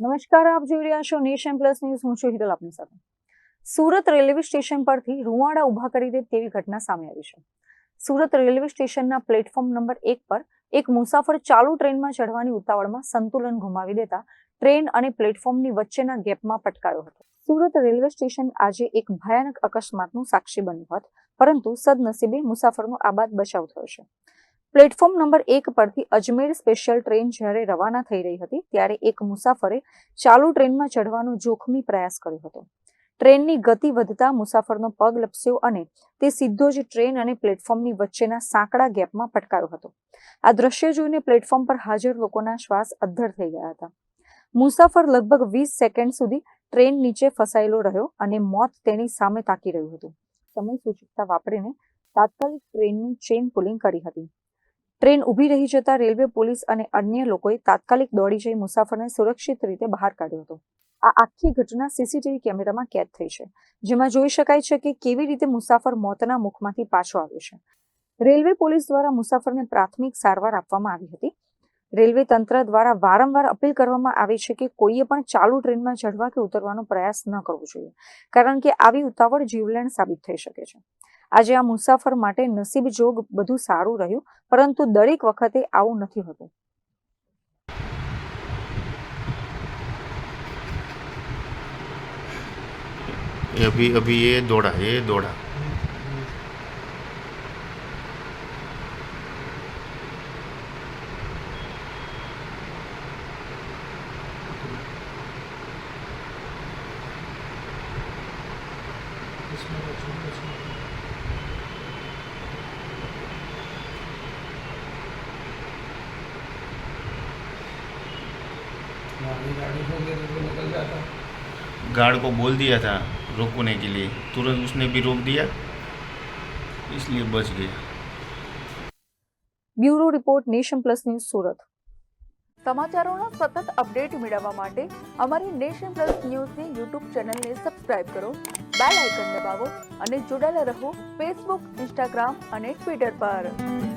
નમસ્કાર, આપ જોઈ રહ્યા છો નેશન પ્લસ ન્યૂઝ. હું છું હિરલ આપની સાથે. સુરત રેલવે સ્ટેશન પરથી રૂવાડા ઉભા કરી દે તેવી ઘટના સામે આવી છે. સુરત રેલવે સ્ટેશનના પ્લેટફોર્મ નંબર 1 પર એક મુસાફર ચાલુ ટ્રેનમાં ચઢવાની ઉતાવળમાં સંતુલન ગુમાવી દેતા ટ્રેન અને પ્લેટફોર્મની વચ્ચેના ગેપમાં પટકાયો હતો. સુરત રેલવે સ્ટેશન આજે એક ભયાનક અકસ્માતનું સાક્ષી બન્યું હોત, પરંતુ સદનસીબે મુસાફરનો આબાદ બચાવ થયો છે. પ્લેટફોર્મ નંબર 1 પરથી અજમેર સ્પેશિયલ ટ્રેન જ્યારે રવાના થઈ રહી હતી ત્યારે એક મુસાફરે ચાલુ ટ્રેનમાં ચઢવાનો જોખમી પ્રયાસ કર્યો હતો. ટ્રેનની ગતિ વધતા મુસાફરનો પગ લપસ્યો અને તે સીધો જ ટ્રેન અને પ્લેટફોર્મની વચ્ચેના સાંકડા ગેપમાં પટકાયો હતો. આ દ્રશ્ય જોઈને પ્લેટફોર્મ પર હાજર લોકોના શ્વાસ અદ્ધર થઈ ગયા હતા. મુસાફર લગભગ 20 સેકન્ડ સુધી ટ્રેન નીચે ફસાયેલો રહ્યો અને મોત તેની સામે તાકી રહ્યું હતું. સમય સૂચકતા વાપરીને તાત્કાલિક ટ્રેનની ચેઇન પુલિંગ કરી હતી. ટ્રેન ઊભી રહી જતા રેલવે પોલીસ અને અન્ય લોકોએ તાત્કાલિક દોડી જઈ મુસાફરને સુરક્ષિત રીતે બહાર કાઢ્યો હતો. આ આખી ઘટના સીસીટીવી કેમેરામાં કેદ થઈ છે, જેમાં જોઈ શકાય છે કે કેવી રીતે મુસાફર મોતના મુખમાંથી પાછો આવ્યો છે. રેલવે પોલીસ દ્વારા મુસાફરને પ્રાથમિક સારવાર આપવામાં આવી હતી. રેલવે તંત્ર દ્વારા વારંવાર અપીલ કરવામાં આવી છે કે કોઈએ પણ ચાલુ ટ્રેનમાં ચઢવા કે ઉતરવાનો પ્રયાસ ન કરવો જોઈએ, કારણ કે આવી ઉતાવળ જીવલેણ સાબિત થઈ શકે છે. આજે આ મુસાફર માટે નસીબ જોગ બધું સારું રહ્યું, પરંતુ દરેક વખતે આવું નથી હોતું. अभी ये दौड़ा गार्ड को बोल दिया था रोकने के लिए, तुरंत उसने भी रोक दिया, इसलिए बच गया. Bureau report, nation plus news, Surat. સમાચારોના સતત અપડેટ મેળવવા માટે અમારી નેશન પ્લસ ન્યૂઝની યુટ્યુબ ચેનલને સબસ્ક્રાઇબ કરો, બેલ આઇકન દબાવો અને જોડાયેલા રહો ફેસબુક, ઇન્સ્ટાગ્રામ અને ટ્વિટર પર.